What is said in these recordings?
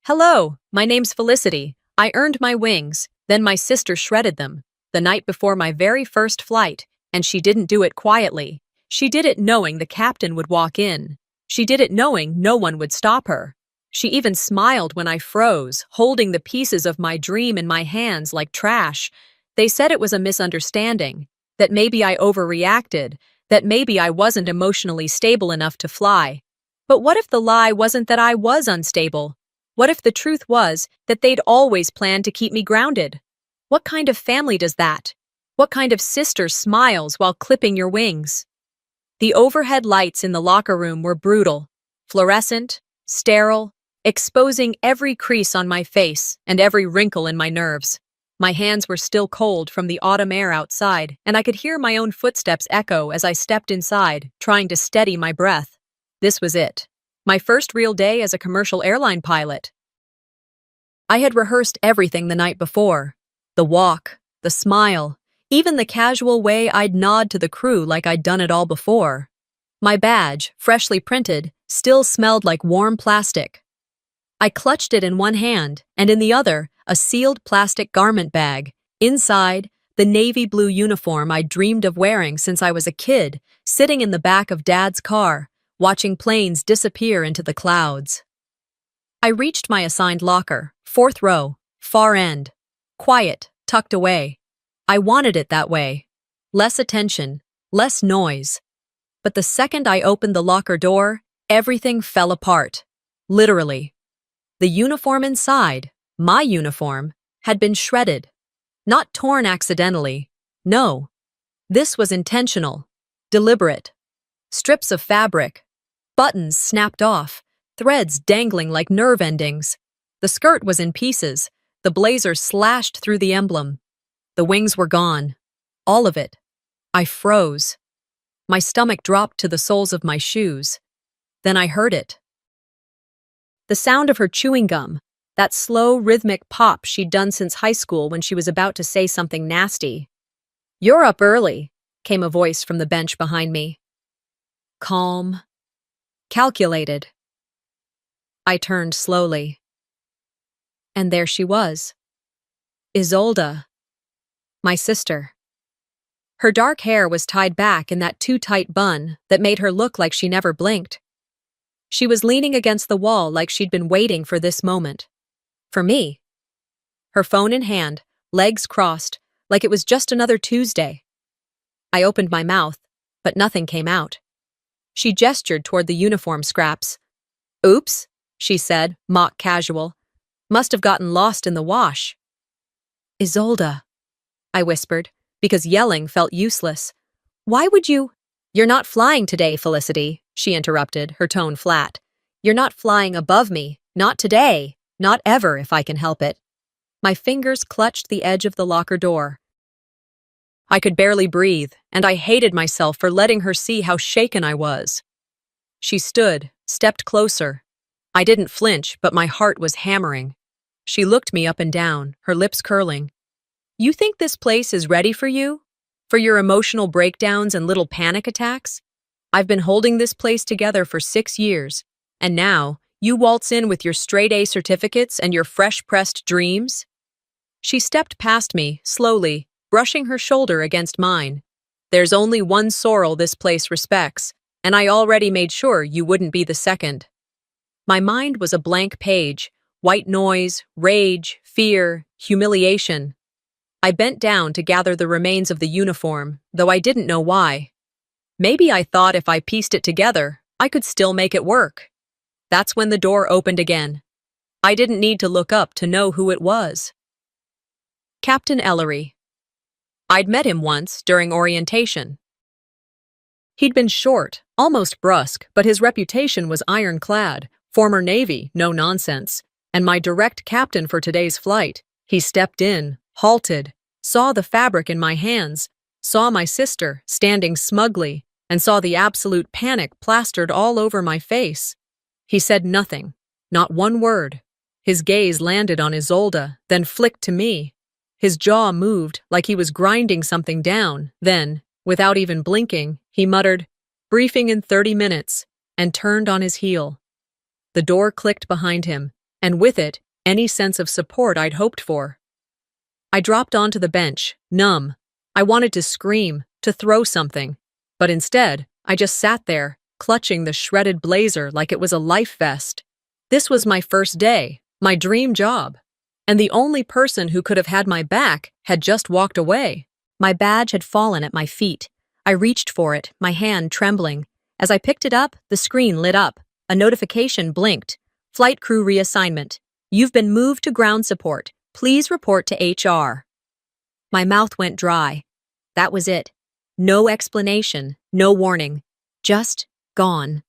Hello, my name's Felicity. I earned my wings, then my sister shredded them, the night before my very first flight, and she didn't do it quietly. She did it knowing the captain would walk in. She did it knowing no one would stop her. She even smiled when I froze, holding the pieces of my dream in my hands like trash. They said it was a misunderstanding, that maybe I overreacted, that maybe I wasn't emotionally stable enough to fly. But what if the lie wasn't that I was unstable? What if the truth was that they'd always planned to keep me grounded? What kind of family does that? What kind of sister smiles while clipping your wings? The overhead lights in the locker room were brutal, fluorescent, sterile, exposing every crease on my face and every wrinkle in my nerves. My hands were still cold from the autumn air outside, and I could hear my own footsteps echo as I stepped inside, trying to steady my breath. This was it. My first real day as a commercial airline pilot. I had rehearsed everything the night before. The walk, the smile, even the casual way I'd nod to the crew like I'd done it all before. My badge, freshly printed, still smelled like warm plastic. I clutched it in one hand, and in the other, a sealed plastic garment bag. Inside, the navy blue uniform I'd dreamed of wearing since I was a kid, sitting in the back of Dad's car, watching planes disappear into the clouds. I reached my assigned locker, fourth row, far end. Quiet, tucked away. I wanted it that way. Less attention, less noise. But the second I opened the locker door, everything fell apart. Literally. The uniform inside, my uniform, had been shredded. Not torn accidentally. No. This was intentional. Deliberate. Strips of fabric. Buttons snapped off. Threads dangling like nerve endings. The skirt was in pieces. The blazer slashed through the emblem. The wings were gone. All of it. I froze. My stomach dropped to the soles of my shoes. Then I heard it. The sound of her chewing gum, that slow, rhythmic pop she'd done since high school when she was about to say something nasty. "You're up early," came a voice from the bench behind me. Calm. Calculated. I turned slowly. And there she was. Isolde. My sister. Her dark hair was tied back in that too-tight bun that made her look like she never blinked. She was leaning against the wall like she'd been waiting for this moment. For me. Her phone in hand, legs crossed, like it was just another Tuesday. I opened my mouth, but nothing came out. She gestured toward the uniform scraps. "Oops," she said, mock casual. "Must have gotten lost in the wash." "Isolde," I whispered, because yelling felt useless. "Why would you—" "You're not flying today, Felicity," she interrupted, her tone flat. "You're not flying above me. Not today. Not ever, if I can help it." My fingers clutched the edge of the locker door. I could barely breathe, and I hated myself for letting her see how shaken I was. She stood, stepped closer. I didn't flinch, but my heart was hammering. She looked me up and down, her lips curling. "You think this place is ready for you? For your emotional breakdowns and little panic attacks? I've been holding this place together for 6 years, and now you waltz in with your straight-A certificates and your fresh-pressed dreams?" She stepped past me, slowly, brushing her shoulder against mine. "There's only one Sorrel this place respects, and I already made sure you wouldn't be the second." My mind was a blank page, white noise, rage, fear, humiliation. I bent down to gather the remains of the uniform, though I didn't know why. Maybe I thought if I pieced it together, I could still make it work. That's when the door opened again. I didn't need to look up to know who it was. Captain Ellery. I'd met him once during orientation. He'd been short, almost brusque, but his reputation was ironclad. Former Navy, no nonsense, and my direct captain for today's flight. He stepped in, halted, saw the fabric in my hands, saw my sister standing smugly, and saw the absolute panic plastered all over my face. He said nothing, not one word. His gaze landed on Isolde, then flicked to me. His jaw moved like he was grinding something down. Then, without even blinking, he muttered, "Briefing in 30 minutes," and turned on his heel. The door clicked behind him, and with it, any sense of support I'd hoped for. I dropped onto the bench, numb. I wanted to scream, to throw something, but instead, I just sat there, clutching the shredded blazer like it was a life vest. This was my first day, my dream job, and the only person who could have had my back had just walked away. My badge had fallen at my feet. I reached for it, my hand trembling. As I picked it up, the screen lit up. A notification blinked. Flight crew reassignment. You've been moved to ground support. Please report to HR. My mouth went dry. That was it. No explanation, no warning. Just gone.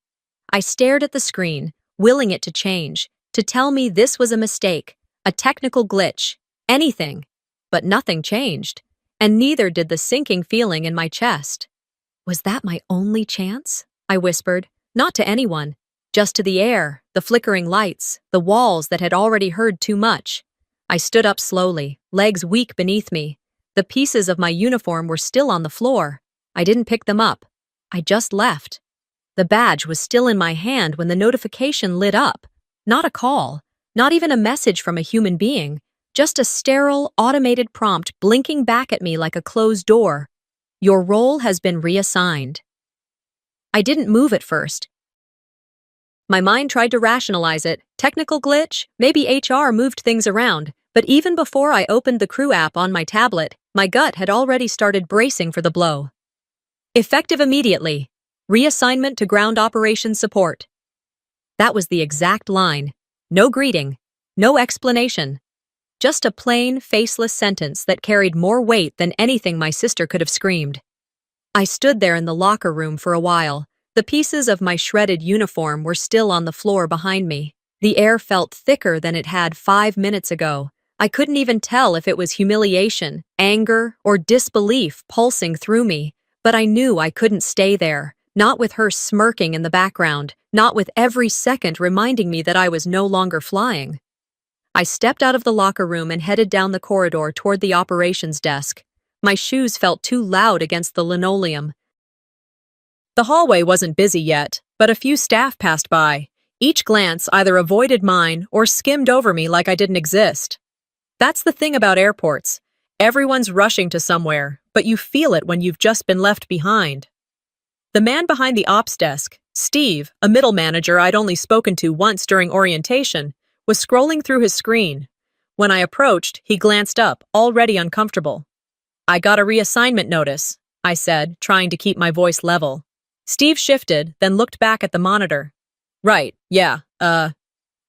I stared at the screen, willing it to change, to tell me this was a mistake, a technical glitch, anything. But nothing changed, and neither did the sinking feeling in my chest. Was that my only chance? I whispered, not to anyone, just to the air, the flickering lights, the walls that had already heard too much. I stood up slowly, legs weak beneath me. The pieces of my uniform were still on the floor. I didn't pick them up. I just left. The badge was still in my hand when the notification lit up. Not a call, not even a message from a human being, just a sterile, automated prompt blinking back at me like a closed door. Your role has been reassigned. I didn't move at first. My mind tried to rationalize it. Technical glitch? Maybe HR moved things around. But even before I opened the crew app on my tablet, my gut had already started bracing for the blow. Effective immediately. Reassignment to ground operations support. That was the exact line. No greeting. No explanation. Just a plain, faceless sentence that carried more weight than anything my sister could have screamed. I stood there in the locker room for a while. The pieces of my shredded uniform were still on the floor behind me. The air felt thicker than it had 5 minutes ago. I couldn't even tell if it was humiliation, anger, or disbelief pulsing through me, but I knew I couldn't stay there, not with her smirking in the background, not with every second reminding me that I was no longer flying. I stepped out of the locker room and headed down the corridor toward the operations desk. My shoes felt too loud against the linoleum. The hallway wasn't busy yet, but a few staff passed by. Each glance either avoided mine or skimmed over me like I didn't exist. That's the thing about airports. Everyone's rushing to somewhere, but you feel it when you've just been left behind. The man behind the ops desk, Steve, a middle manager I'd only spoken to once during orientation, was scrolling through his screen. When I approached, he glanced up, already uncomfortable. I got a reassignment notice, I said, trying to keep my voice level. Steve shifted, then looked back at the monitor. Right, yeah,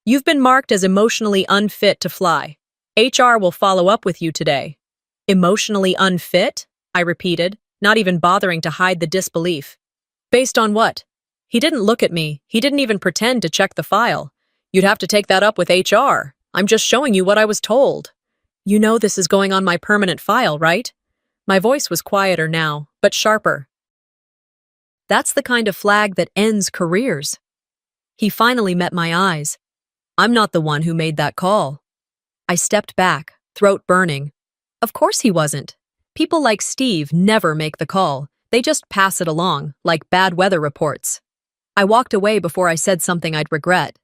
you've been marked as emotionally unfit to fly. HR will follow up with you today. Emotionally unfit? I repeated, not even bothering to hide the disbelief. Based on what? He didn't look at me. He didn't even pretend to check the file. You'd have to take that up with HR. I'm just showing you what I was told. You know this is going on my permanent file, right? My voice was quieter now, but sharper. That's the kind of flag that ends careers. He finally met my eyes. I'm not the one who made that call. I stepped back, throat burning. Of course he wasn't. People like Steve never make the call. They just pass it along, like bad weather reports. I walked away before I said something I'd regret.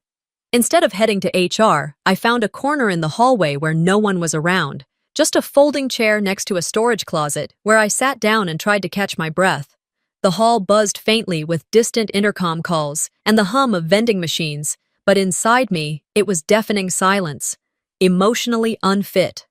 Instead of heading to HR, I found a corner in the hallway where no one was around, just a folding chair next to a storage closet where I sat down and tried to catch my breath. The hall buzzed faintly with distant intercom calls and the hum of vending machines, but inside me, it was deafening silence. Emotionally unfit.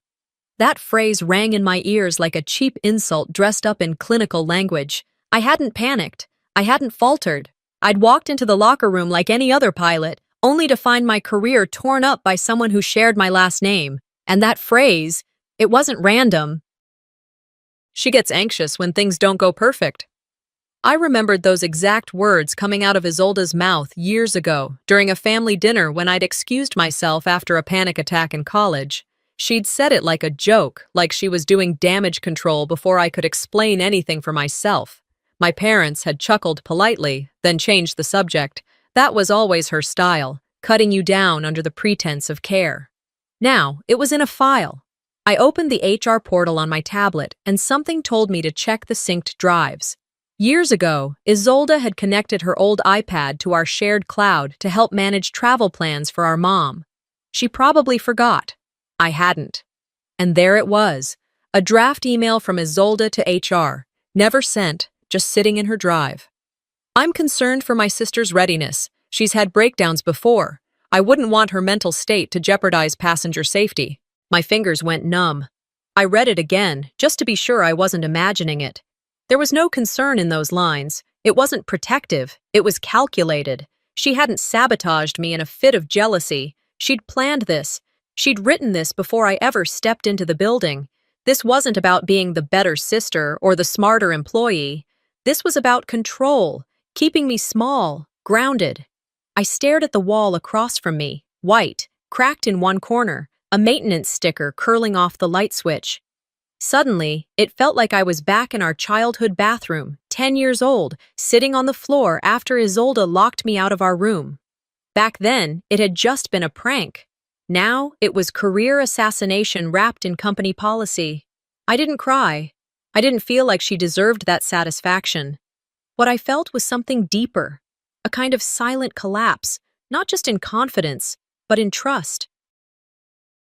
That phrase rang in my ears like a cheap insult dressed up in clinical language. I hadn't panicked. I hadn't faltered. I'd walked into the locker room like any other pilot, only to find my career torn up by someone who shared my last name. And that phrase, it wasn't random. She gets anxious when things don't go perfect. I remembered those exact words coming out of Isolde's mouth years ago during a family dinner when I'd excused myself after a panic attack in college. She'd said it like a joke, like she was doing damage control before I could explain anything for myself. My parents had chuckled politely, then changed the subject. That was always her style, cutting you down under the pretense of care. Now, it was in a file. I opened the HR portal on my tablet, and something told me to check the synced drives. Years ago, Isolde had connected her old iPad to our shared cloud to help manage travel plans for our mom. She probably forgot. I hadn't. And there it was, a draft email from Isolde to HR, never sent, just sitting in her drive. I'm concerned for my sister's readiness. She's had breakdowns before. I wouldn't want her mental state to jeopardize passenger safety. My fingers went numb. I read it again, just to be sure I wasn't imagining it. There was no concern in those lines. It wasn't protective. It was calculated. She hadn't sabotaged me in a fit of jealousy. She'd planned this. She'd written this before I ever stepped into the building. This wasn't about being the better sister or the smarter employee. This was about control, keeping me small, grounded. I stared at the wall across from me, white, cracked in one corner, a maintenance sticker curling off the light switch. Suddenly, it felt like I was back in our childhood bathroom, 10 years old, sitting on the floor after Isolde locked me out of our room. Back then, it had just been a prank. Now, it was career assassination wrapped in company policy. I didn't cry. I didn't feel like she deserved that satisfaction. What I felt was something deeper, a kind of silent collapse, not just in confidence, but in trust.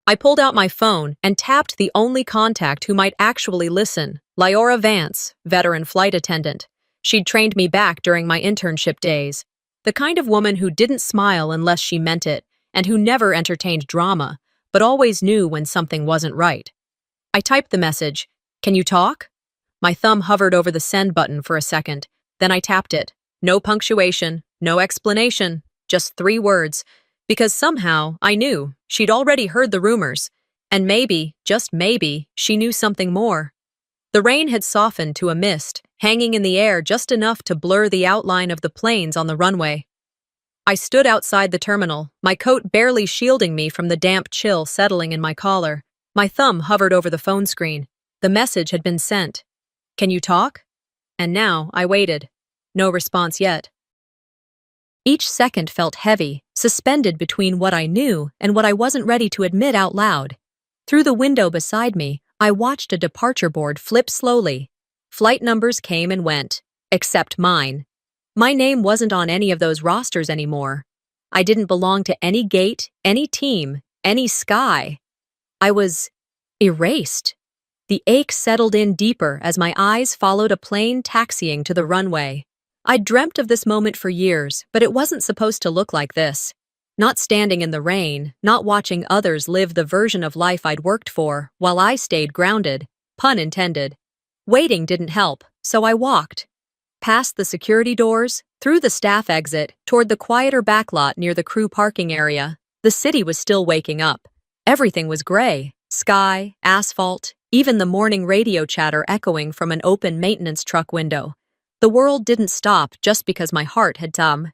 I pulled out my phone and tapped the only contact who might actually listen, Lyora Vance, veteran flight attendant. She'd trained me back during my internship days. The kind of woman who didn't smile unless she meant it, and who never entertained drama, but always knew when something wasn't right. I typed the message, "Can you talk?" My thumb hovered over the send button for a second, then I tapped it. No punctuation, no explanation, just 3 words. Because somehow, I knew, she'd already heard the rumors, and maybe, just maybe, she knew something more. The rain had softened to a mist, hanging in the air just enough to blur the outline of the planes on the runway. I stood outside the terminal, my coat barely shielding me from the damp chill settling in my collar. My thumb hovered over the phone screen. The message had been sent. "Can you talk?" And now I waited. No response yet. Each second felt heavy, suspended between what I knew and what I wasn't ready to admit out loud. Through the window beside me, I watched a departure board flip slowly. Flight numbers came and went, except mine. My name wasn't on any of those rosters anymore. I didn't belong to any gate, any team, any sky. I was erased. The ache settled in deeper as my eyes followed a plane taxiing to the runway. I'd dreamt of this moment for years, but it wasn't supposed to look like this. Not standing in the rain, not watching others live the version of life I'd worked for, while I stayed grounded, pun intended. Waiting didn't help, so I walked. Past the security doors, through the staff exit, toward the quieter backlot near the crew parking area. The city was still waking up. Everything was gray, sky, asphalt, even the morning radio chatter echoing from an open maintenance truck window. The world didn't stop just because my heart had come.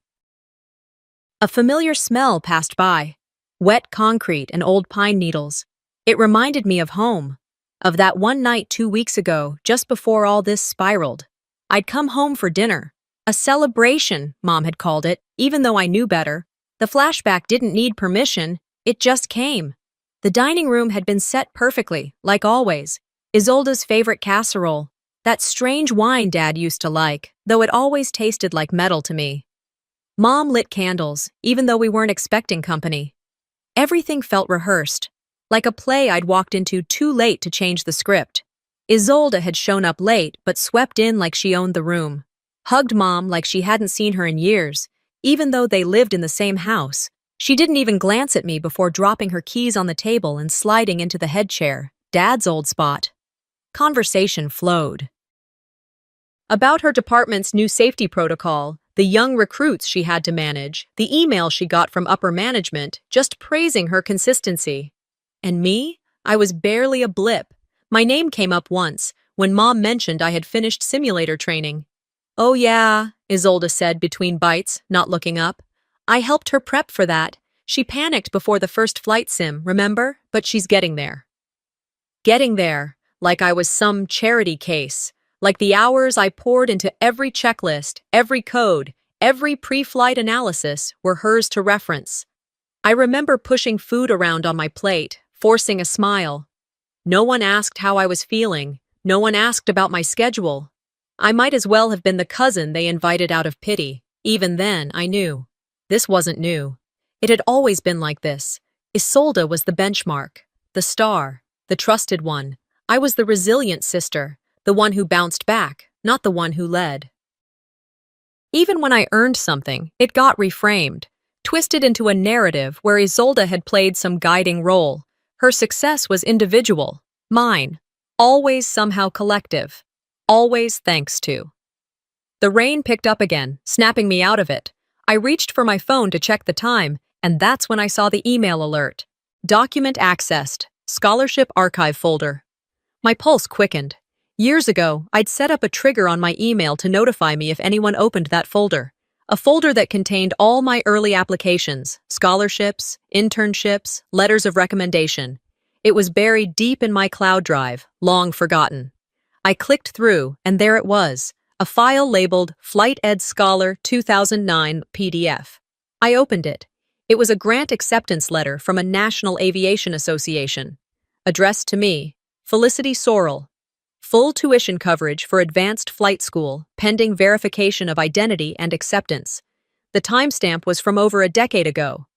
A familiar smell passed by. Wet concrete and old pine needles. It reminded me of home. Of that one night 2 weeks ago, just before all this spiraled. I'd come home for dinner. A celebration, Mom had called it, even though I knew better. The flashback didn't need permission, it just came. The dining room had been set perfectly, like always. Isolde's favorite casserole. That strange wine Dad used to like, though it always tasted like metal to me. Mom lit candles, even though we weren't expecting company. Everything felt rehearsed, like a play I'd walked into too late to change the script. Isolde had shown up late, but swept in like she owned the room. Hugged Mom like she hadn't seen her in years, even though they lived in the same house. She didn't even glance at me before dropping her keys on the table and sliding into the head chair, Dad's old spot. Conversation flowed. About her department's new safety protocol, the young recruits she had to manage, the email she got from upper management, just praising her consistency. And me? I was barely a blip. My name came up once, when Mom mentioned I had finished simulator training. "Oh yeah," Isolde said between bites, not looking up. "I helped her prep for that. She panicked before the first flight sim, remember? But she's getting there." Getting there, like I was some charity case. Like the hours I poured into every checklist, every code, every pre-flight analysis were hers to reference. I remember pushing food around on my plate, forcing a smile. No one asked how I was feeling. No one asked about my schedule. I might as well have been the cousin they invited out of pity. Even then, I knew. This wasn't new. It had always been like this. Isolde was the benchmark, the star, the trusted one. I was the resilient sister, the one who bounced back, not the one who led. Even when I earned something, it got reframed, twisted into a narrative where Isolde had played some guiding role. Her success was individual, mine, always somehow collective, always thanks to. The rain picked up again, snapping me out of it. I reached for my phone to check the time, and that's when I saw the email alert. Document accessed, scholarship archive folder. My pulse quickened. Years ago, I'd set up a trigger on my email to notify me if anyone opened that folder. A folder that contained all my early applications, scholarships, internships, letters of recommendation. It was buried deep in my cloud drive, long forgotten. I clicked through, and there it was, a file labeled Flight Ed Scholar 2009 PDF. I opened it. It was a grant acceptance letter from a National Aviation Association. Addressed to me, Felicity Sorrell. Full tuition coverage for advanced flight school, pending verification of identity and acceptance. The timestamp was from over a decade ago,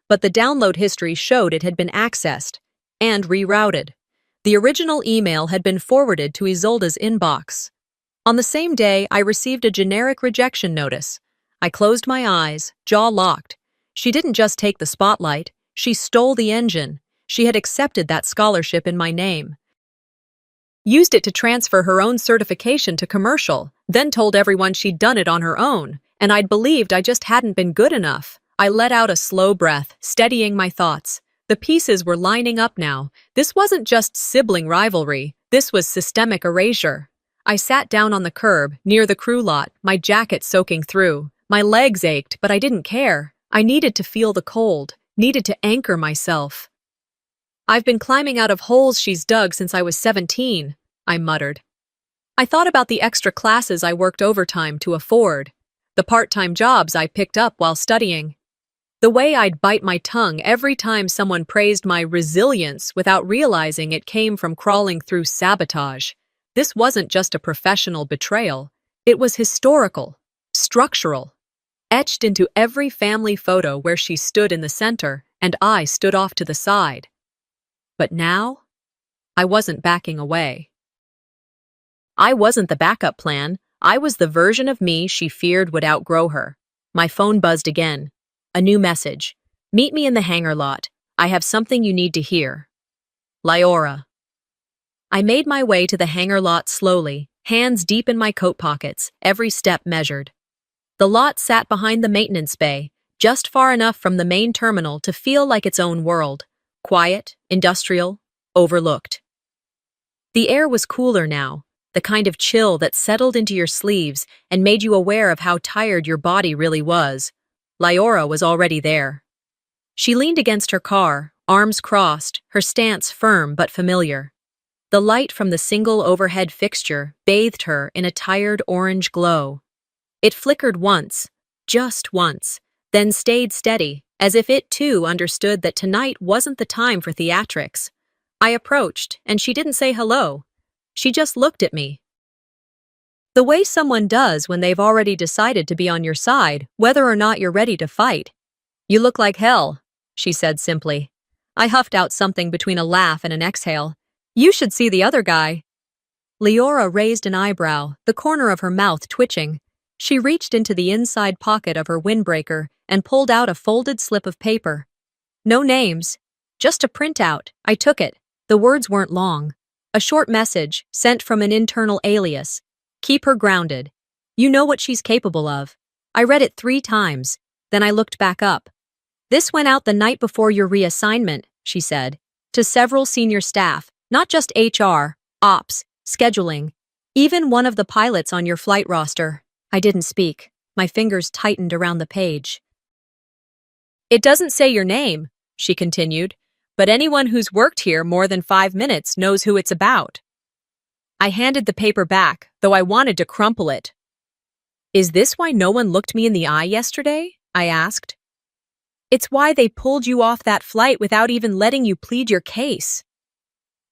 but the download history showed it had been accessed and rerouted. The original email had been forwarded to Isolde's inbox. On the same day, I received a generic rejection notice. I closed my eyes, jaw locked. She didn't just take the spotlight, she stole the engine. She had accepted that scholarship in my name. Used it to transfer her own certification to commercial, then told everyone she'd done it on her own, and I'd believed I just hadn't been good enough. I let out a slow breath, steadying my thoughts. The pieces were lining up now. This wasn't just sibling rivalry, this was systemic erasure. I sat down on the curb, near the crew lot, my jacket soaking through. My legs ached, but I didn't care. I needed to feel the cold, needed to anchor myself. I've been climbing out of holes she's dug since I was 17, I muttered. I thought about the extra classes I worked overtime to afford, the part-time jobs I picked up while studying, the way I'd bite my tongue every time someone praised my resilience without realizing it came from crawling through sabotage. This wasn't just a professional betrayal, it was historical, structural, etched into every family photo where she stood in the center and I stood off to the side. But now, I wasn't backing away. I wasn't the backup plan. I was the version of me she feared would outgrow her. My phone buzzed again. A new message. Meet me in the hangar lot. I have something you need to hear. Lyora. I made my way to the hangar lot slowly, hands deep in my coat pockets, every step measured. The lot sat behind the maintenance bay, just far enough from the main terminal to feel like its own world. Quiet, industrial, overlooked. The air was cooler now, the kind of chill that settled into your sleeves and made you aware of how tired your body really was. Lyora was already there. She leaned against her car, arms crossed, her stance firm but familiar. The light from the single overhead fixture bathed her in a tired orange glow. It flickered once, just once, then stayed steady, as if it too understood that tonight wasn't the time for theatrics. I approached, and she didn't say hello. She just looked at me. The way someone does when they've already decided to be on your side, whether or not you're ready to fight. You look like hell, she said simply. I huffed out something between a laugh and an exhale. You should see the other guy. Lyora raised an eyebrow, the corner of her mouth twitching. She reached into the inside pocket of her windbreaker and pulled out a folded slip of paper. No names, just a printout. I took it. The words weren't long. A short message, sent from an internal alias. Keep her grounded. You know what she's capable of. I read it 3 times, then I looked back up. This went out the night before your reassignment, she said, to several senior staff, not just HR, ops, scheduling, even one of the pilots on your flight roster. I didn't speak. My fingers tightened around the page. It doesn't say your name, she continued, but anyone who's worked here more than 5 minutes knows who it's about. I handed the paper back, though I wanted to crumple it. Is this why no one looked me in the eye yesterday? I asked. It's why they pulled you off that flight without even letting you plead your case.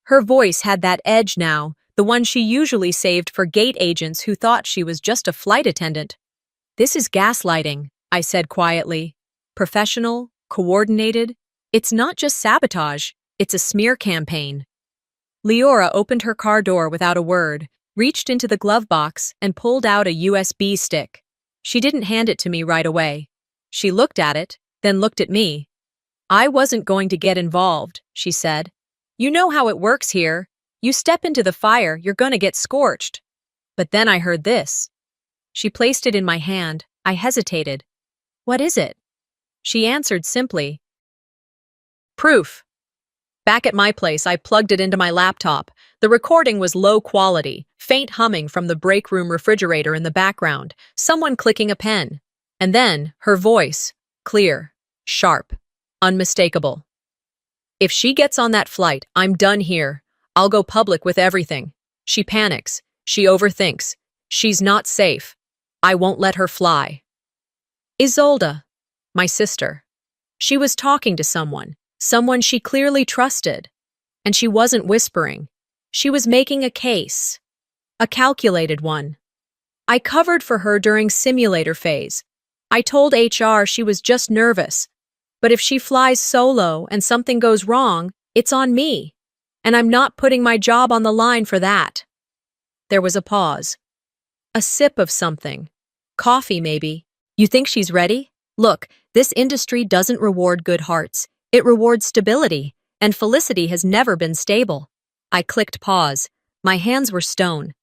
Her voice had that edge now, the one she usually saved for gate agents who thought she was just a flight attendant. This is gaslighting, I said quietly. Professional, coordinated, It's not just sabotage, it's a smear campaign. Leora opened her car door without a word, reached into the glove box, and pulled out a USB stick. She didn't hand it to me right away. She looked at it, then looked at me. I wasn't going to get involved, she said. You know how it works here. You step into the fire, you're gonna get scorched. But then I heard this. She placed it in my hand. I hesitated. What is it? She answered simply. Proof. Back at my place, I plugged it into my laptop. The recording was low quality, faint humming from the break room refrigerator in the background, someone clicking a pen. And then, her voice, clear, sharp, unmistakable. If she gets on that flight, I'm done here. I'll go public with everything. She panics. She overthinks. She's not safe. I won't let her fly. Isolde, my sister. She was talking to someone she clearly trusted. And she wasn't whispering. She was making a case. A calculated one. I covered for her during simulator phase. I told HR she was just nervous. But if she flies solo and something goes wrong, it's on me. And I'm not putting my job on the line for that. There was a pause. A sip of something. Coffee, maybe. You think she's ready? Look, this industry doesn't reward good hearts. It rewards stability, and Felicity has never been stable. I clicked pause. My hands were stone.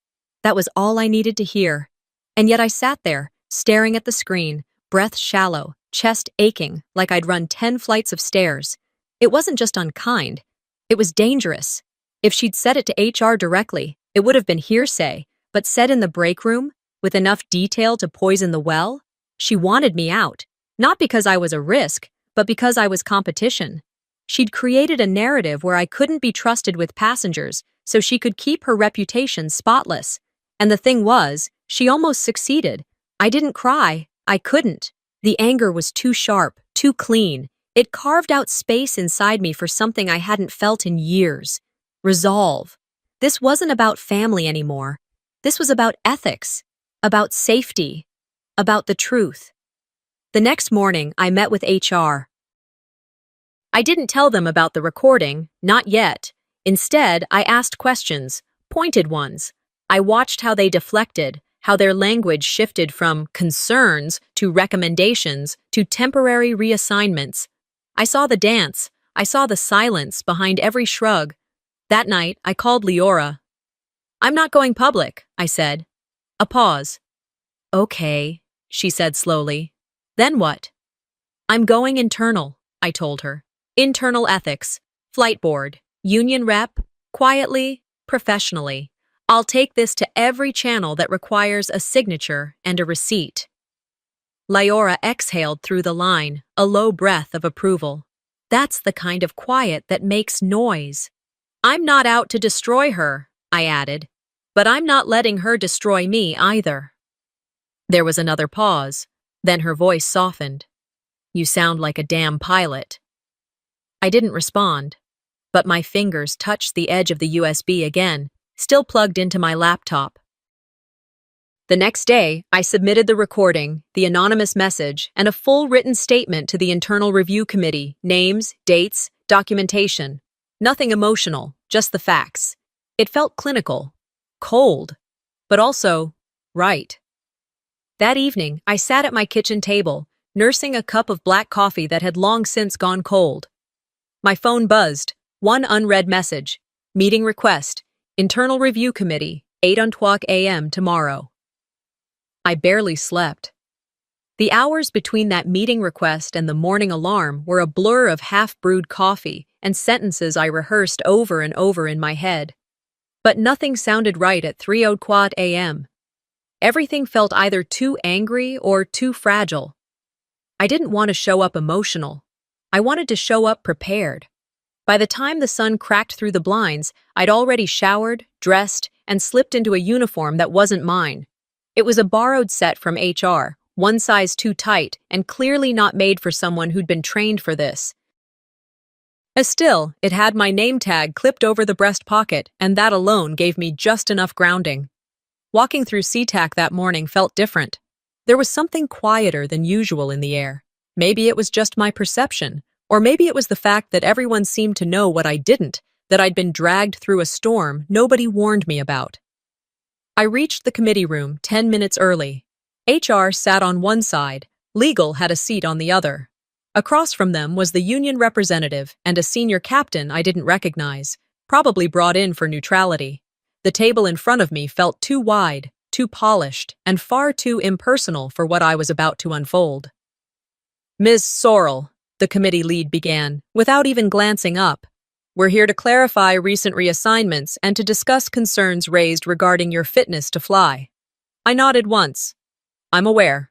That was all I needed to hear. And yet I sat there, staring at the screen, breath shallow, chest aching, like I'd run 10 flights of stairs. It wasn't just unkind. It was dangerous. If she'd said it to HR directly, it would have been hearsay, but said in the break room, with enough detail to poison the well, she wanted me out. Not because I was a risk, but because I was competition. She'd created a narrative where I couldn't be trusted with passengers, so she could keep her reputation spotless. And the thing was, she almost succeeded. I didn't cry. I couldn't. The anger was too sharp, too clean. It carved out space inside me for something I hadn't felt in years. Resolve. This wasn't about family anymore. This was about ethics, about safety, about the truth. The next morning, I met with HR. I didn't tell them about the recording, not yet. Instead, I asked questions, pointed ones. I watched how they deflected, how their language shifted from concerns to recommendations to temporary reassignments. I saw the dance. I saw the silence behind every shrug. That night, I called Leora. I'm not going public, I said. A pause. Okay, she said slowly. Then what? I'm going internal, I told her. Internal ethics, flight board, union rep, quietly, professionally. I'll take this to every channel that requires a signature and a receipt. Leora exhaled through the line, a low breath of approval. That's the kind of quiet that makes noise. I'm not out to destroy her, I added, but I'm not letting her destroy me either. There was another pause. Then her voice softened. You sound like a damn pilot. I didn't respond, but my fingers touched the edge of the USB again, still plugged into my laptop. The next day, I submitted the recording, the anonymous message, and a full written statement to the Internal Review Committee, names, dates, documentation. Nothing emotional, just the facts. It felt clinical, cold, but also right. That evening, I sat at my kitchen table, nursing a cup of black coffee that had long since gone cold. My phone buzzed. One unread message. Meeting request. Internal Review Committee, 8:00 a.m. tomorrow. I barely slept. The hours between that meeting request and the morning alarm were a blur of half-brewed coffee and sentences I rehearsed over and over in my head. But nothing sounded right at 3:00 a.m. Everything felt either too angry or too fragile. I didn't want to show up emotional. I wanted to show up prepared. By the time the sun cracked through the blinds, I'd already showered, dressed, and slipped into a uniform that wasn't mine. It was a borrowed set from HR, one size too tight and clearly not made for someone who'd been trained for this. Still, it had my name tag clipped over the breast pocket, and that alone gave me just enough grounding. Walking through SeaTac that morning felt different. There was something quieter than usual in the air. Maybe it was just my perception, Or maybe it was the fact that everyone seemed to know what I didn't, that I'd been dragged through a storm nobody warned me about. I reached the committee room 10 minutes early. HR sat on one side, legal had a seat on the other. Across from them was the union representative and a senior captain I didn't recognize, probably brought in for neutrality. The table in front of me felt too wide, too polished, and far too impersonal for what I was about to unfold. Ms. Sorrell, the committee lead began, without even glancing up. We're here to clarify recent reassignments and to discuss concerns raised regarding your fitness to fly. I nodded once. I'm aware.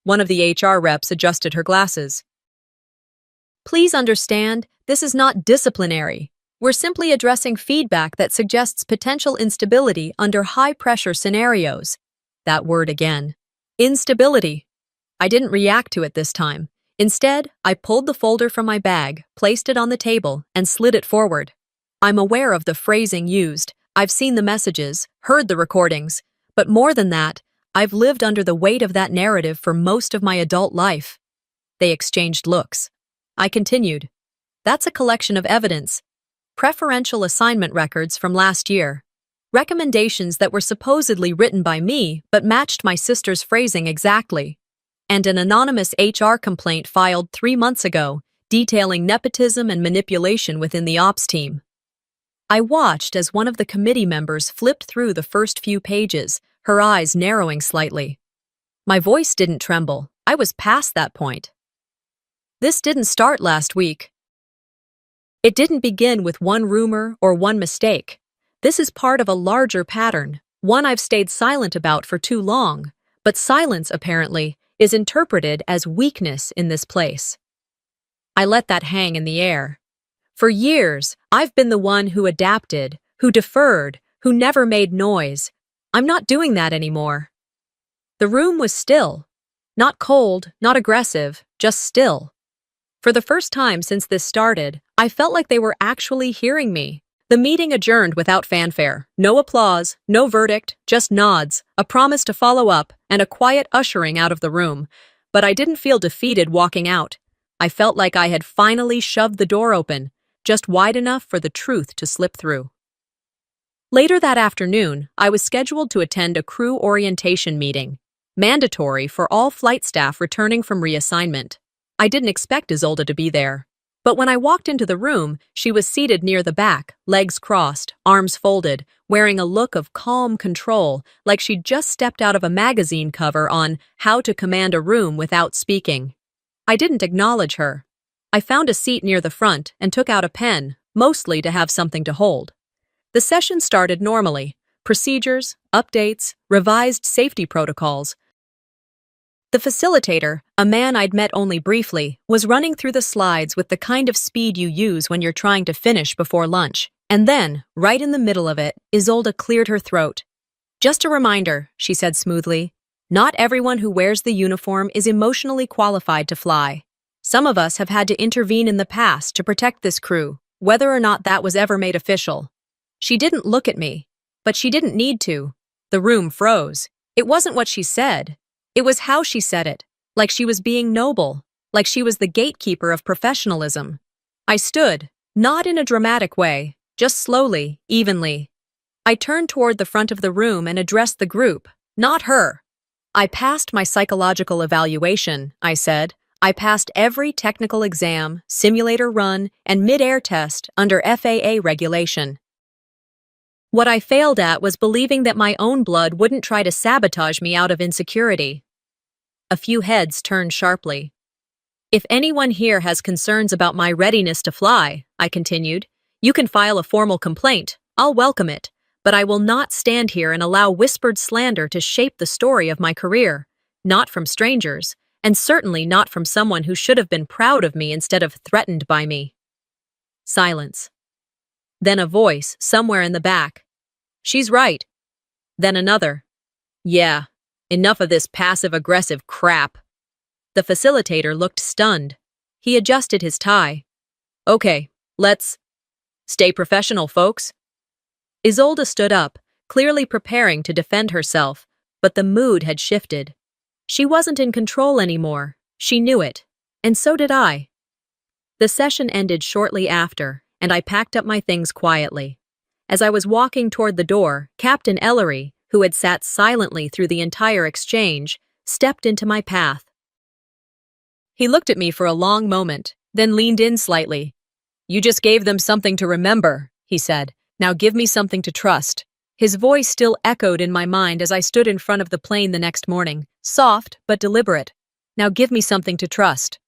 One of the HR reps adjusted her glasses. Please understand, this is not disciplinary. We're simply addressing feedback that suggests potential instability under high-pressure scenarios. That word again. Instability. I didn't react to it this time. Instead, I pulled the folder from my bag, placed it on the table, and slid it forward. I'm aware of the phrasing used. I've seen the messages, heard the recordings. But more than that, I've lived under the weight of that narrative for most of my adult life. They exchanged looks. I continued. That's a collection of evidence. Preferential assignment records from last year. Recommendations that were supposedly written by me but matched my sister's phrasing exactly. And an anonymous HR complaint filed 3 months ago, detailing nepotism and manipulation within the ops team. I watched as one of the committee members flipped through the first few pages, her eyes narrowing slightly. My voice didn't tremble. I was past that point. This didn't start last week. It didn't begin with one rumor or one mistake. This is part of a larger pattern, one I've stayed silent about for too long, but silence, apparently, is interpreted as weakness in this place. I let that hang in the air. For years, I've been the one who adapted, who deferred, who never made noise. I'm not doing that anymore. The room was still. Not cold, not aggressive, just still. For the first time since this started, I felt like they were actually hearing me. The meeting adjourned without fanfare. No applause, no verdict, just nods, a promise to follow up, and a quiet ushering out of the room. But I didn't feel defeated walking out. I felt like I had finally shoved the door open, just wide enough for the truth to slip through. Later that afternoon, I was scheduled to attend a crew orientation meeting, mandatory for all flight staff returning from reassignment. I didn't expect Isolde to be there. But when I walked into the room, she was seated near the back, legs crossed, arms folded, wearing a look of calm control, like she'd just stepped out of a magazine cover on how to command a room without speaking. I didn't acknowledge her. I found a seat near the front and took out a pen, mostly to have something to hold. The session started normally. Procedures, updates, revised safety protocols. The facilitator, a man I'd met only briefly, was running through the slides with the kind of speed you use when you're trying to finish before lunch. And then, right in the middle of it, Isolde cleared her throat. Just a reminder, she said smoothly, not everyone who wears the uniform is emotionally qualified to fly. Some of us have had to intervene in the past to protect this crew, whether or not that was ever made official. She didn't look at me, but she didn't need to. The room froze. It wasn't what she said. It was how she said it, like she was being noble, like she was the gatekeeper of professionalism. I stood, not in a dramatic way, just slowly, evenly. I turned toward the front of the room and addressed the group, not her. I passed my psychological evaluation, I said. I passed every technical exam, simulator run, and mid-air test under FAA regulation. What I failed at was believing that my own blood wouldn't try to sabotage me out of insecurity. A few heads turned sharply. If anyone here has concerns about my readiness to fly, I continued, you can file a formal complaint. I'll welcome it, but I will not stand here and allow whispered slander to shape the story of my career, not from strangers, and certainly not from someone who should have been proud of me instead of threatened by me. Silence. Then a voice somewhere in the back. She's right. Then another. Yeah, enough of this passive-aggressive crap. The facilitator looked stunned. He adjusted his tie. Okay, let's stay professional, folks. Isolde stood up, clearly preparing to defend herself, but the mood had shifted. She wasn't in control anymore. She knew it. And so did I. The session ended shortly after, and I packed up my things quietly. As I was walking toward the door, Captain Ellery, who had sat silently through the entire exchange, stepped into my path. He looked at me for a long moment, then leaned in slightly. "You just gave them something to remember," he said. "Now give me something to trust." His voice still echoed in my mind as I stood in front of the plane the next morning, soft but deliberate. "Now give me something to trust."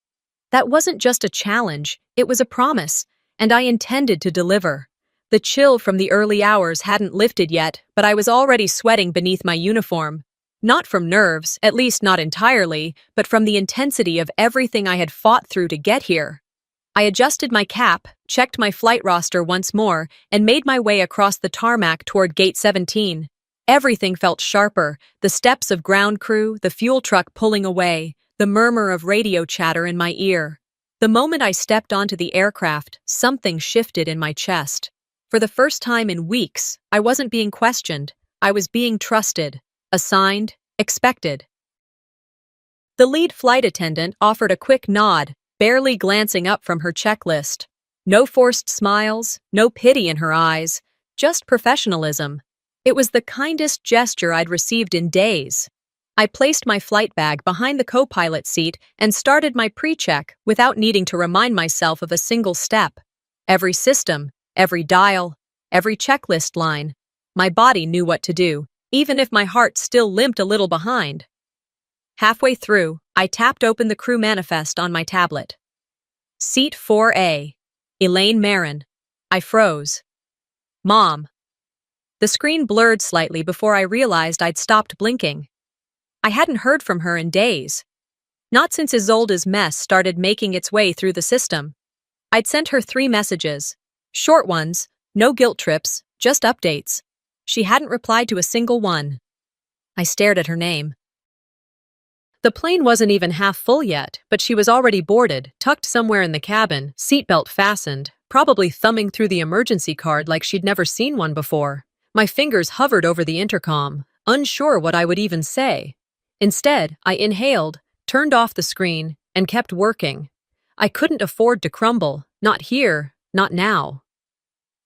That wasn't just a challenge, it was a promise, and I intended to deliver. The chill from the early hours hadn't lifted yet, but I was already sweating beneath my uniform. Not from nerves, at least not entirely, but from the intensity of everything I had fought through to get here. I adjusted my cap, checked my flight roster once more, and made my way across the tarmac toward Gate 17. Everything felt sharper, the steps of ground crew, the fuel truck pulling away, the murmur of radio chatter in my ear. The moment I stepped onto the aircraft, something shifted in my chest. For the first time in weeks, I wasn't being questioned. I was being trusted, assigned, expected. The lead flight attendant offered a quick nod, barely glancing up from her checklist. No forced smiles, no pity in her eyes, just professionalism. It was the kindest gesture I'd received in days. I placed my flight bag behind the co-pilot seat and started my pre-check without needing to remind myself of a single step. Every system, every dial, every checklist line. My body knew what to do, even if my heart still limped a little behind. Halfway through, I tapped open the crew manifest on my tablet. Seat 4A. Elaine Marin. I froze. Mom. The screen blurred slightly before I realized I'd stopped blinking. I hadn't heard from her in days. Not since Isolde's mess started making its way through the system. I'd sent her 3 messages. Short ones, no guilt trips, just updates. She hadn't replied to a single one. I stared at her name. The plane wasn't even half full yet, but she was already boarded, tucked somewhere in the cabin, seatbelt fastened, probably thumbing through the emergency card like she'd never seen one before. My fingers hovered over the intercom, unsure what I would even say. Instead, I inhaled, turned off the screen, and kept working. I couldn't afford to crumble, not here, not now.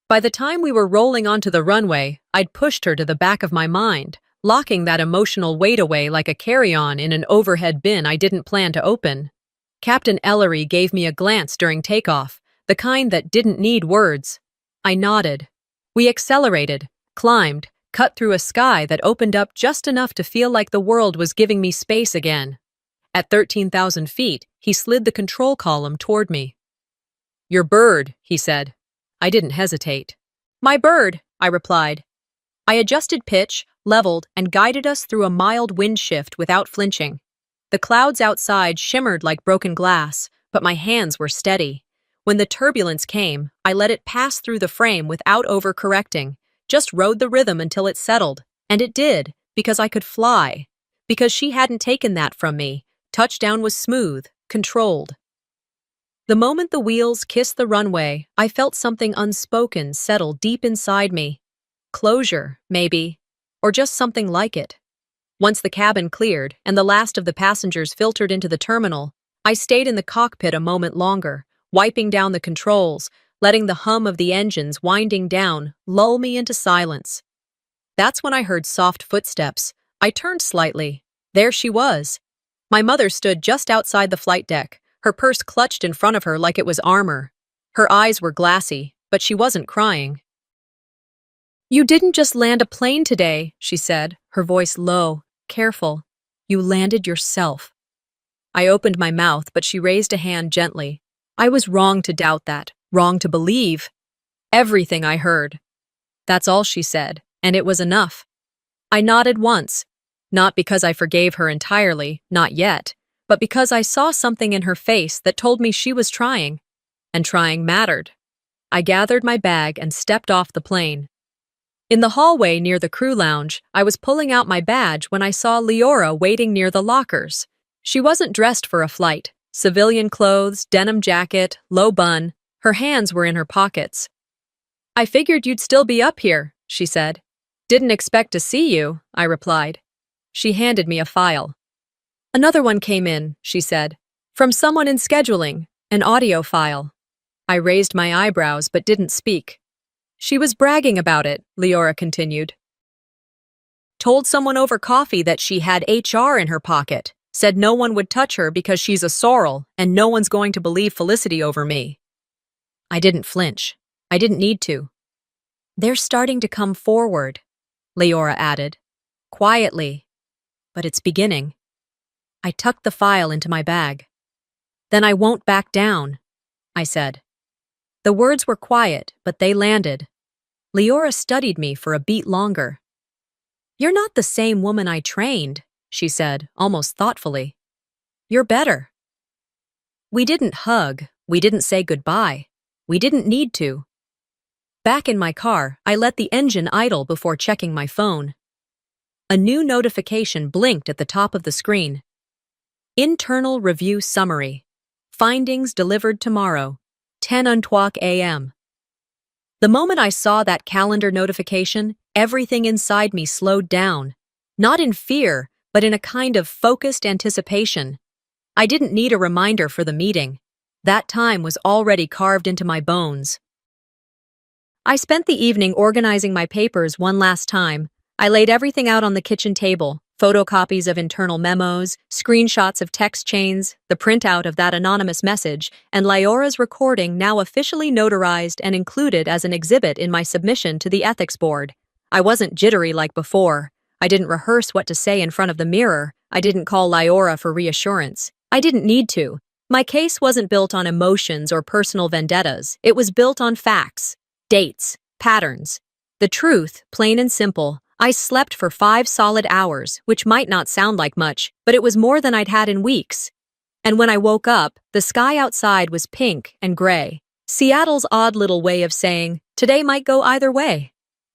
By the time we were rolling onto the runway, I'd pushed her to the back of my mind, locking that emotional weight away like a carry-on in an overhead bin I didn't plan to open. Captain Ellery gave me a glance during takeoff, the kind that didn't need words. I nodded. We accelerated, climbed, cut through a sky that opened up just enough to feel like the world was giving me space again. At 13,000 feet, he slid the control column toward me. "Your bird," he said. I didn't hesitate. "My bird," I replied. I adjusted pitch, leveled, and guided us through a mild wind shift without flinching. The clouds outside shimmered like broken glass, but my hands were steady. When the turbulence came, I let it pass through the frame without overcorrecting, just rode the rhythm until it settled. And it did, because I could fly. Because she hadn't taken that from me. Touchdown was smooth, controlled. The moment the wheels kissed the runway, I felt something unspoken settle deep inside me. Closure, maybe. Or just something like it. Once the cabin cleared and the last of the passengers filtered into the terminal, I stayed in the cockpit a moment longer, wiping down the controls, letting the hum of the engines winding down lull me into silence. That's when I heard soft footsteps. I turned slightly. There she was. My mother stood just outside the flight deck, her purse clutched in front of her like it was armor. Her eyes were glassy, but she wasn't crying. "You didn't just land a plane today," she said, her voice low, careful. "You landed yourself." I opened my mouth, but she raised a hand gently. I was wrong to doubt that, wrong to believe. Everything I heard. That's all she said, and it was enough. I nodded once, not because I forgave her entirely, not yet, but because I saw something in her face that told me she was trying, and trying mattered. I gathered my bag and stepped off the plane. In the hallway near the crew lounge, I was pulling out my badge when I saw Leora waiting near the lockers. She wasn't dressed for a flight. Civilian clothes, denim jacket, low bun. Her hands were in her pockets. "I figured you'd still be up here," she said. "Didn't expect to see you," I replied. She handed me a file. "Another one came in," she said. "From someone in scheduling, An audio file. I raised my eyebrows but didn't speak. She was bragging about it, Leora continued. Told someone over coffee that she had HR in her pocket. Said no one would touch her because she's a sorrel and no one's going to believe Felicity over me. I didn't flinch. I didn't need to. They're starting to come forward, Leora added, quietly. But it's beginning. I tucked the file into my bag. Then I won't back down, I said. The words were quiet, but they landed. Leora studied me for a beat longer. You're not the same woman I trained, she said, almost thoughtfully. You're better. We didn't hug. We didn't say goodbye. We didn't need to. Back in my car, I let the engine idle before checking my phone. A new notification blinked at the top of the screen. Internal Review Summary. Findings delivered tomorrow, 10:00 a.m. The moment I saw that calendar notification, everything inside me slowed down. Not in fear, but in a kind of focused anticipation. I didn't need a reminder for the meeting. That time was already carved into my bones. I spent the evening organizing my papers one last time. I laid everything out on the kitchen table, photocopies of internal memos, screenshots of text chains, the printout of that anonymous message, and Leora's recording now officially notarized and included as an exhibit in my submission to the ethics board. I wasn't jittery like before. I didn't rehearse what to say in front of the mirror. I didn't call Leora for reassurance. I didn't need to. My case wasn't built on emotions or personal vendettas. It was built on facts, dates, patterns. The truth, plain and simple. I slept for 5 solid hours, which might not sound like much, but it was more than I'd had in weeks. And when I woke up, the sky outside was pink and gray. Seattle's odd little way of saying, today might go either way.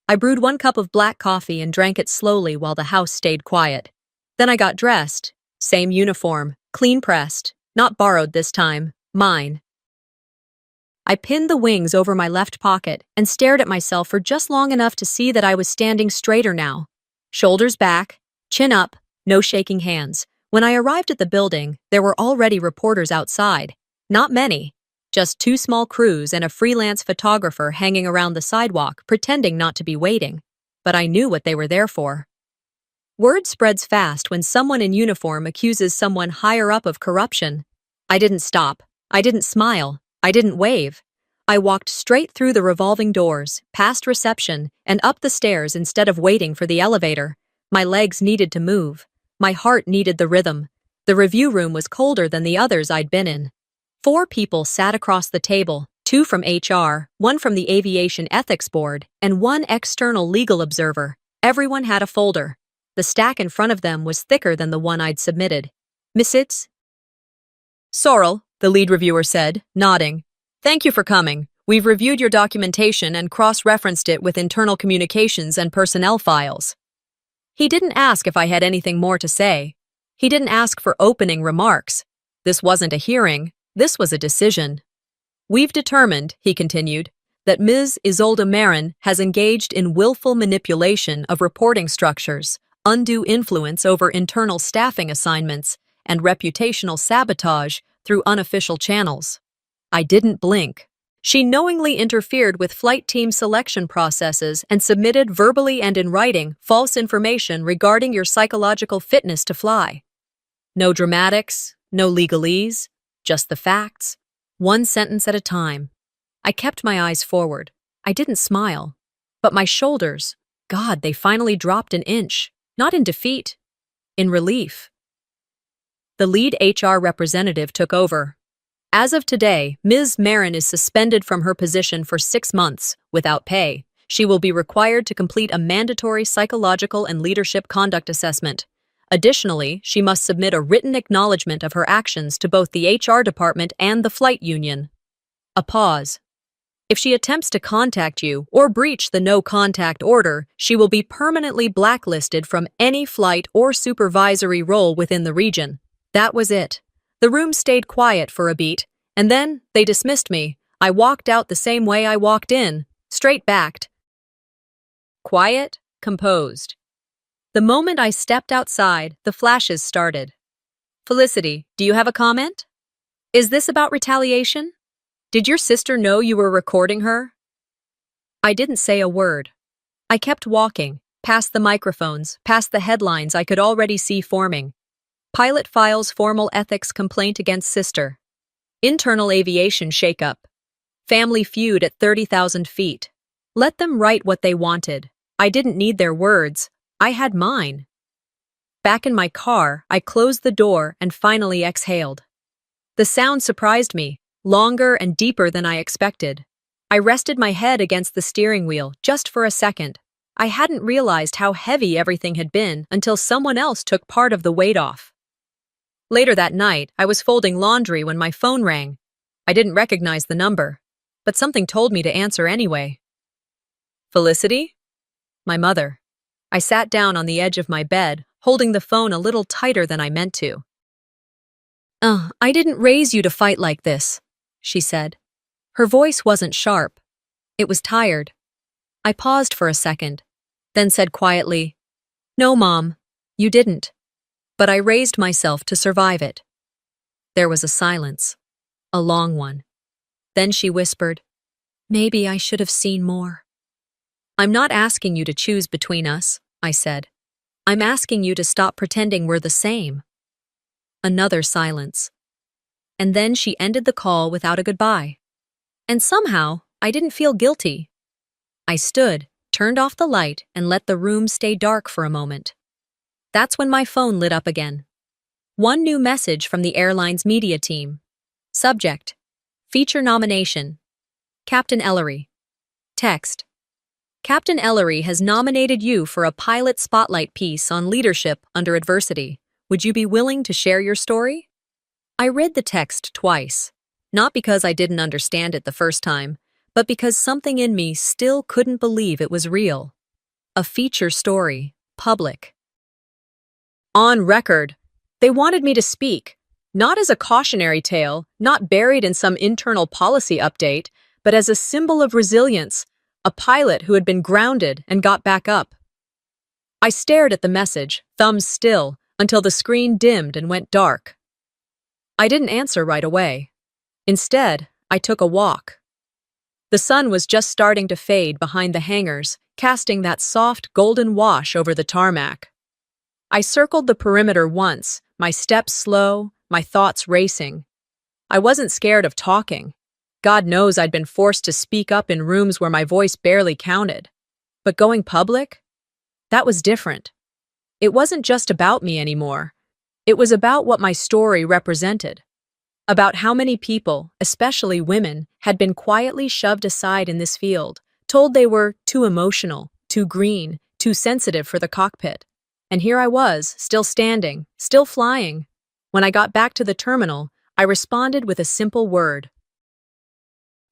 I brewed 1 cup of black coffee and drank it slowly while the house stayed quiet. Then I got dressed. Same uniform, clean pressed, not borrowed this time, mine. I pinned the wings over my left pocket and stared at myself for just long enough to see that I was standing straighter now. Shoulders back, chin up, no shaking hands. When I arrived at the building, there were already reporters outside. Not many. Just 2 small crews and a freelance photographer hanging around the sidewalk, pretending not to be waiting. But I knew what they were there for. Word spreads fast when someone in uniform accuses someone higher up of corruption. I didn't stop. I didn't smile. I didn't wave. I walked straight through the revolving doors, past reception, and up the stairs instead of waiting for the elevator. My legs needed to move. My heart needed the rhythm. The review room was colder than the others I'd been in. 4 people sat across the table, 2 from HR, 1 from the Aviation Ethics Board, and 1 external legal observer. Everyone had a folder. The stack in front of them was thicker than the one I'd submitted. Mrs. Sorrel, the lead reviewer said, nodding. Thank you for coming. We've reviewed your documentation and cross-referenced it with internal communications and personnel files. He didn't ask if I had anything more to say. He didn't ask for opening remarks. This wasn't a hearing. This was a decision. We've determined, he continued, that Ms. Isolde Marin has engaged in willful manipulation of reporting structures, undue influence over internal staffing assignments, and reputational sabotage through unofficial channels. I didn't blink. She knowingly interfered with flight team selection processes and submitted verbally and in writing false information regarding your psychological fitness to fly. No dramatics, no legalese, just the facts, 1 sentence at a time. I kept my eyes forward. I didn't smile. But my shoulders, God, they finally dropped an inch. Not in defeat, in relief. The lead HR representative took over. As of today, Ms. Marin is suspended from her position for 6 months, without pay. She will be required to complete a mandatory psychological and leadership conduct assessment. Additionally, she must submit a written acknowledgement of her actions to both the HR department and the flight union. A pause. If she attempts to contact you or breach the no-contact order, she will be permanently blacklisted from any flight or supervisory role within the region. That was it. The room stayed quiet for a beat, and then they dismissed me. I walked out the same way I walked in, straight-backed. Quiet, composed. The moment I stepped outside, the flashes started. Felicity, do you have a comment? Is this about retaliation? Did your sister know you were recording her? I didn't say a word. I kept walking, past the microphones, past the headlines I could already see forming. Pilot files formal ethics complaint against sister. Internal aviation shakeup. Family feud at 30,000 feet. Let them write what they wanted. I didn't need their words. I had mine. Back in my car, I closed the door and finally exhaled. The sound surprised me, longer and deeper than I expected. I rested my head against the steering wheel just for a second. I hadn't realized how heavy everything had been until someone else took part of the weight off. Later that night, I was folding laundry when my phone rang. I didn't recognize the number, but something told me to answer anyway. Felicity? My mother. I sat down on the edge of my bed, holding the phone a little tighter than I meant to. I didn't raise you to fight like this, she said. Her voice wasn't sharp. It was tired. I paused for a second, then said quietly, No, Mom, you didn't. But I raised myself to survive it. There was a silence, a long one. Then she whispered, Maybe I should have seen more. I'm not asking you to choose between us, I said. I'm asking you to stop pretending we're the same. Another silence. And then she ended the call without a goodbye. And somehow, I didn't feel guilty. I stood, turned off the light, and let the room stay dark for a moment. That's when my phone lit up again. One new message from the airline's media team. Subject: Feature nomination. Captain Ellery. Text: Captain Ellery has nominated you for a pilot spotlight piece on leadership under adversity. Would you be willing to share your story? I read the text twice, not because I didn't understand it the first time, but because something in me still couldn't believe it was real. A feature story, public. On record, they wanted me to speak, not as a cautionary tale, not buried in some internal policy update, but as a symbol of resilience, a pilot who had been grounded and got back up. I stared at the message, thumbs still, until the screen dimmed and went dark. I didn't answer right away. Instead, I took a walk. The sun was just starting to fade behind the hangars, casting that soft golden wash over the tarmac. I circled the perimeter once, my steps slow, my thoughts racing. I wasn't scared of talking. God knows I'd been forced to speak up in rooms where my voice barely counted. But going public? That was different. It wasn't just about me anymore. It was about what my story represented. About how many people, especially women, had been quietly shoved aside in this field, told they were too emotional, too green, too sensitive for the cockpit. And here I was, still standing, still flying. When I got back to the terminal, I responded with a simple word.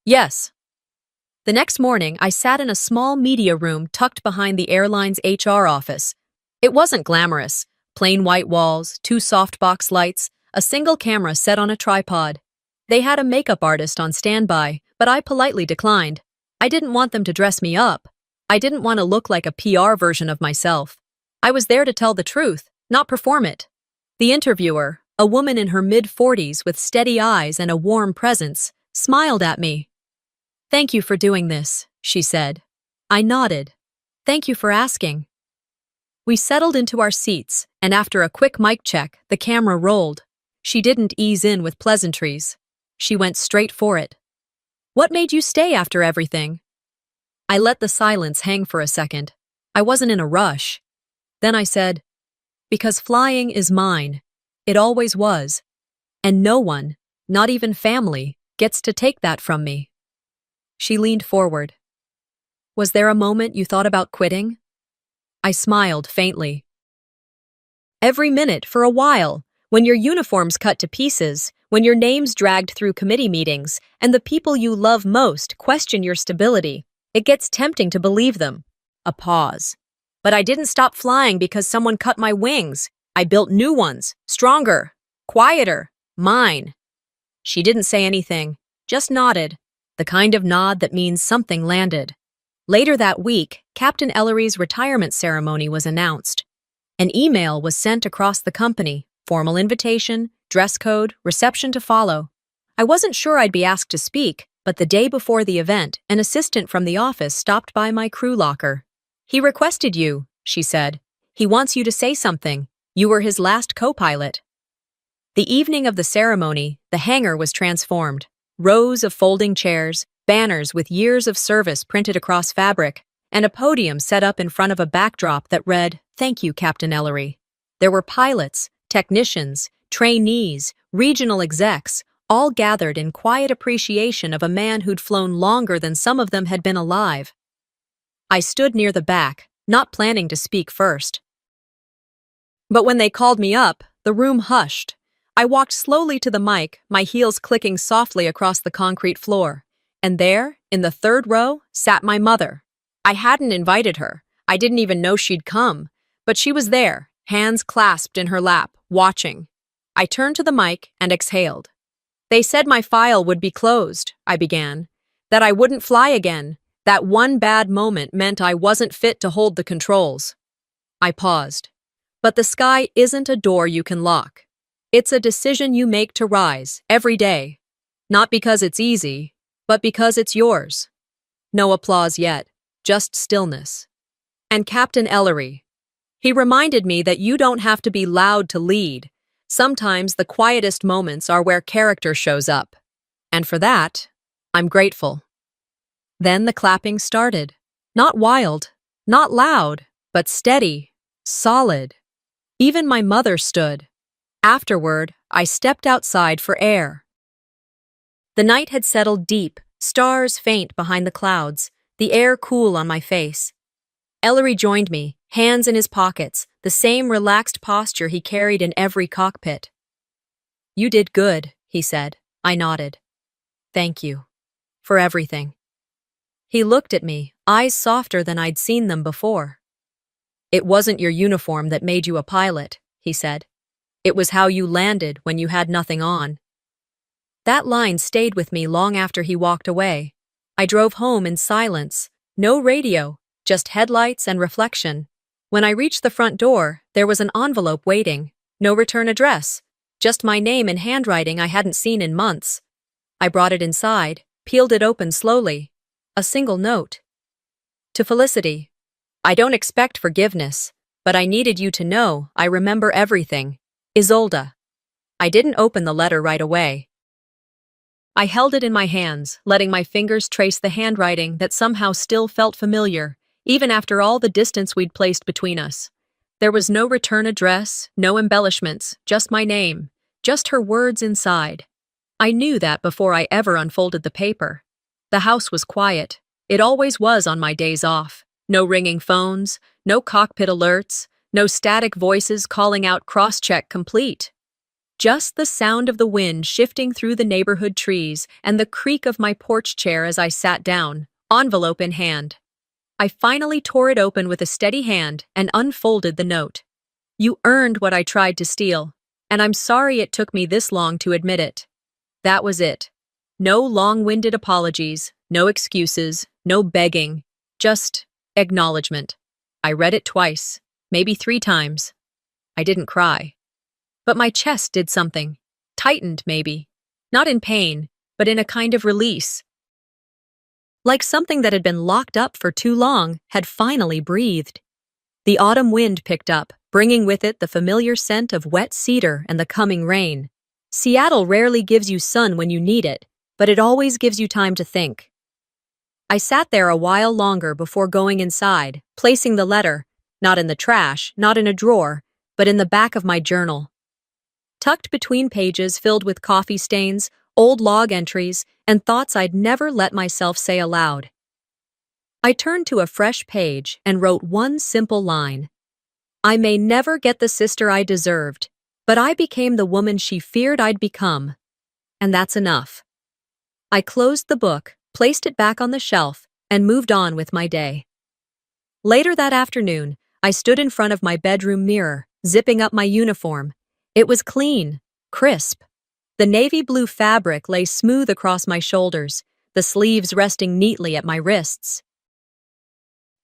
Yes. The next morning, I sat in a small media room tucked behind the airline's HR office. It wasn't glamorous. Plain white walls, 2 softbox lights, a single camera set on a tripod. They had a makeup artist on standby, but I politely declined. I didn't want them to dress me up. I didn't want to look like a PR version of myself. I was there to tell the truth, not perform it. The interviewer, a woman in her mid-40s with steady eyes and a warm presence, smiled at me. Thank you for doing this, she said. I nodded. Thank you for asking. We settled into our seats, and after a quick mic check, the camera rolled. She didn't ease in with pleasantries. She went straight for it. What made you stay after everything? I let the silence hang for a second. I wasn't in a rush. Then I said, Because flying is mine. It always was. And no one, not even family, gets to take that from me. She leaned forward. Was there a moment you thought about quitting? I smiled faintly. Every minute for a while, when your uniform's cut to pieces, when your name's dragged through committee meetings, and the people you love most question your stability, it gets tempting to believe them. A pause. But I didn't stop flying because someone cut my wings. I built new ones, stronger, quieter, mine. She didn't say anything, just nodded, the kind of nod that means something landed. Later that week, Captain Ellery's retirement ceremony was announced. An email was sent across the company, formal invitation, dress code, reception to follow. I wasn't sure I'd be asked to speak, but the day before the event, an assistant from the office stopped by my crew locker. "He requested you," she said. "He wants you to say something. You were his last co-pilot." The evening of the ceremony, the hangar was transformed. Rows of folding chairs, banners with years of service printed across fabric, and a podium set up in front of a backdrop that read, "Thank you, Captain Ellery." There were pilots, technicians, trainees, regional execs, all gathered in quiet appreciation of a man who'd flown longer than some of them had been alive. I stood near the back, not planning to speak first. But when they called me up, the room hushed. I walked slowly to the mic, my heels clicking softly across the concrete floor. And there, in the third row, sat my mother. I hadn't invited her. I didn't even know she'd come. But she was there, hands clasped in her lap, watching. I turned to the mic and exhaled. "They said my file would be closed," I began. "That I wouldn't fly again. That one bad moment meant I wasn't fit to hold the controls." I paused. "But the sky isn't a door you can lock. It's a decision you make to rise, every day. Not because it's easy, but because it's yours." No applause yet, just stillness. And Captain Ellery. He reminded me that you don't have to be loud to lead. Sometimes the quietest moments are where character shows up. And for that, I'm grateful. Then the clapping started. Not wild, not loud, but steady, solid. Even my mother stood. Afterward, I stepped outside for air. The night had settled deep, stars faint behind the clouds, the air cool on my face. Ellery joined me, hands in his pockets, the same relaxed posture he carried in every cockpit. "You did good," he said. I nodded. "Thank you. For everything." He looked at me, eyes softer than I'd seen them before. "It wasn't your uniform that made you a pilot," he said. "It was how you landed when you had nothing on." That line stayed with me long after he walked away. I drove home in silence, no radio, just headlights and reflection. When I reached the front door, there was an envelope waiting, no return address, just my name in handwriting I hadn't seen in months. I brought it inside, peeled it open slowly. A single note. "To Felicity. I don't expect forgiveness, but I needed you to know I remember everything. Isolde." I didn't open the letter right away. I held it in my hands, letting my fingers trace the handwriting that somehow still felt familiar, even after all the distance we'd placed between us. There was no return address, no embellishments, just my name, just her words inside. I knew that before I ever unfolded the paper. The house was quiet. It always was on my days off. No ringing phones, no cockpit alerts, no static voices calling out cross-check complete. Just the sound of the wind shifting through the neighborhood trees and the creak of my porch chair as I sat down, envelope in hand. I finally tore it open with a steady hand and unfolded the note. "You earned what I tried to steal, and I'm sorry it took me this long to admit it." That was it. No long-winded apologies, no excuses, no begging, just acknowledgement. I read it twice, maybe 3 times. I didn't cry. But my chest did something. Tightened, maybe. Not in pain, but in a kind of release. Like something that had been locked up for too long had finally breathed. The autumn wind picked up, bringing with it the familiar scent of wet cedar and the coming rain. Seattle rarely gives you sun when you need it, but it always gives you time to think. I sat there a while longer before going inside, placing the letter, not in the trash, not in a drawer, but in the back of my journal. Tucked between pages filled with coffee stains, old log entries, and thoughts I'd never let myself say aloud. I turned to a fresh page and wrote one simple line. "I may never get the sister I deserved, but I became the woman she feared I'd become. And that's enough." I closed the book, placed it back on the shelf, and moved on with my day. Later that afternoon, I stood in front of my bedroom mirror, zipping up my uniform. It was clean, crisp. The navy blue fabric lay smooth across my shoulders, the sleeves resting neatly at my wrists.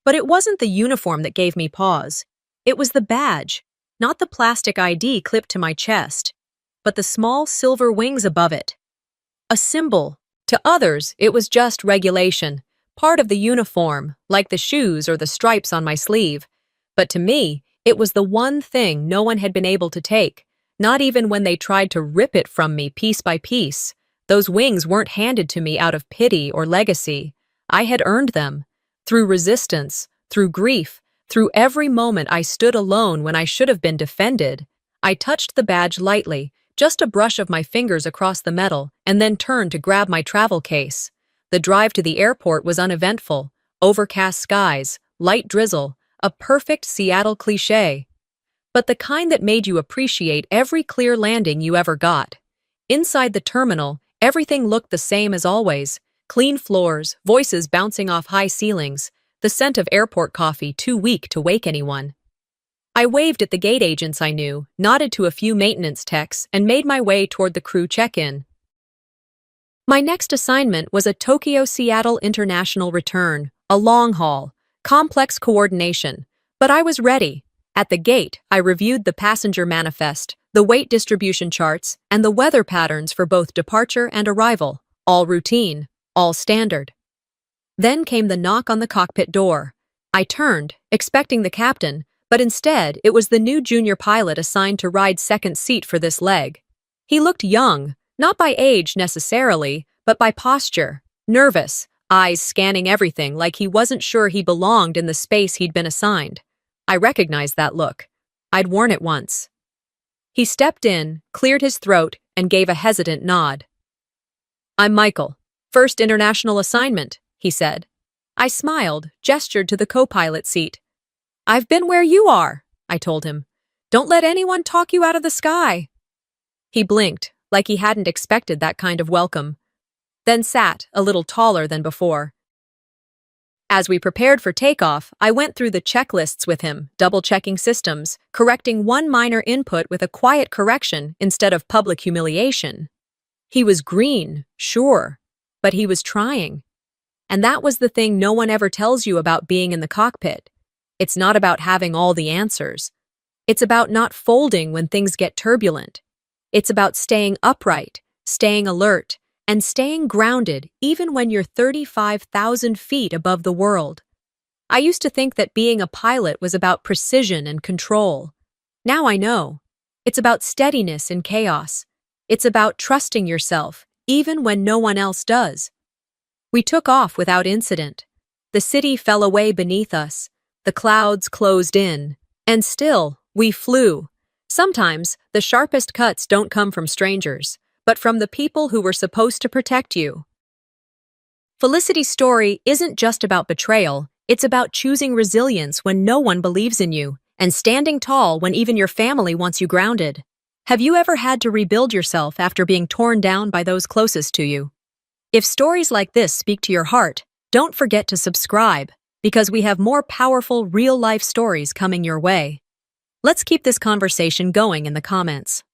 But it wasn't the uniform that gave me pause. It was the badge, not the plastic ID clipped to my chest, but the small silver wings above it. a symbol. To others, it was just regulation, part of the uniform, like the shoes or the stripes on my sleeve. But to me, it was the one thing no one had been able to take, not even when they tried to rip it from me piece by piece. Those wings weren't handed to me out of pity or legacy. I had earned them. Through resistance, through grief, through every moment I stood alone when I should have been defended. I touched the badge lightly, just a brush of my fingers across the metal, and then turned to grab my travel case. The drive to the airport was uneventful. Overcast skies, light drizzle, a perfect Seattle cliché. But the kind that made you appreciate every clear landing you ever got. Inside the terminal, everything looked the same as always. Clean floors, voices bouncing off high ceilings, the scent of airport coffee too weak to wake anyone. I waved at the gate agents I knew, nodded to a few maintenance techs, and made my way toward the crew check-in. My next assignment was a Tokyo-Seattle international return, a long haul, complex coordination. But I was ready. At the gate, I reviewed the passenger manifest, the weight distribution charts, and the weather patterns for both departure and arrival, all routine, all standard. Then came the knock on the cockpit door. I turned, expecting the captain, but instead it was the new junior pilot assigned to ride second seat for this leg. He looked young, not by age necessarily, but by posture, nervous, eyes scanning everything like he wasn't sure he belonged in the space he'd been assigned. I recognized that look. I'd worn it once. He stepped in, cleared his throat, and gave a hesitant nod. "I'm Michael. First international assignment," he said. I smiled, gestured to the co-pilot seat. "I've been where you are," I told him. "Don't let anyone talk you out of the sky." He blinked, like he hadn't expected that kind of welcome, then sat, a little taller than before. As we prepared for takeoff, I went through the checklists with him, double-checking systems, correcting one minor input with a quiet correction instead of public humiliation. He was green, sure, but he was trying. And that was the thing no one ever tells you about being in the cockpit. It's not about having all the answers. It's about not folding when things get turbulent. It's about staying upright, staying alert, and staying grounded even when you're 35,000 feet above the world. I used to think that being a pilot was about precision and control. Now I know. It's about steadiness in chaos. It's about trusting yourself, even when no one else does. We took off without incident. The city fell away beneath us. The clouds closed in. And still, we flew. Sometimes, the sharpest cuts don't come from strangers, but from the people who were supposed to protect you. Felicity's story isn't just about betrayal, it's about choosing resilience when no one believes in you, and standing tall when even your family wants you grounded. Have you ever had to rebuild yourself after being torn down by those closest to you? If stories like this speak to your heart, don't forget to subscribe, because we have more powerful real-life stories coming your way. Let's keep this conversation going in the comments.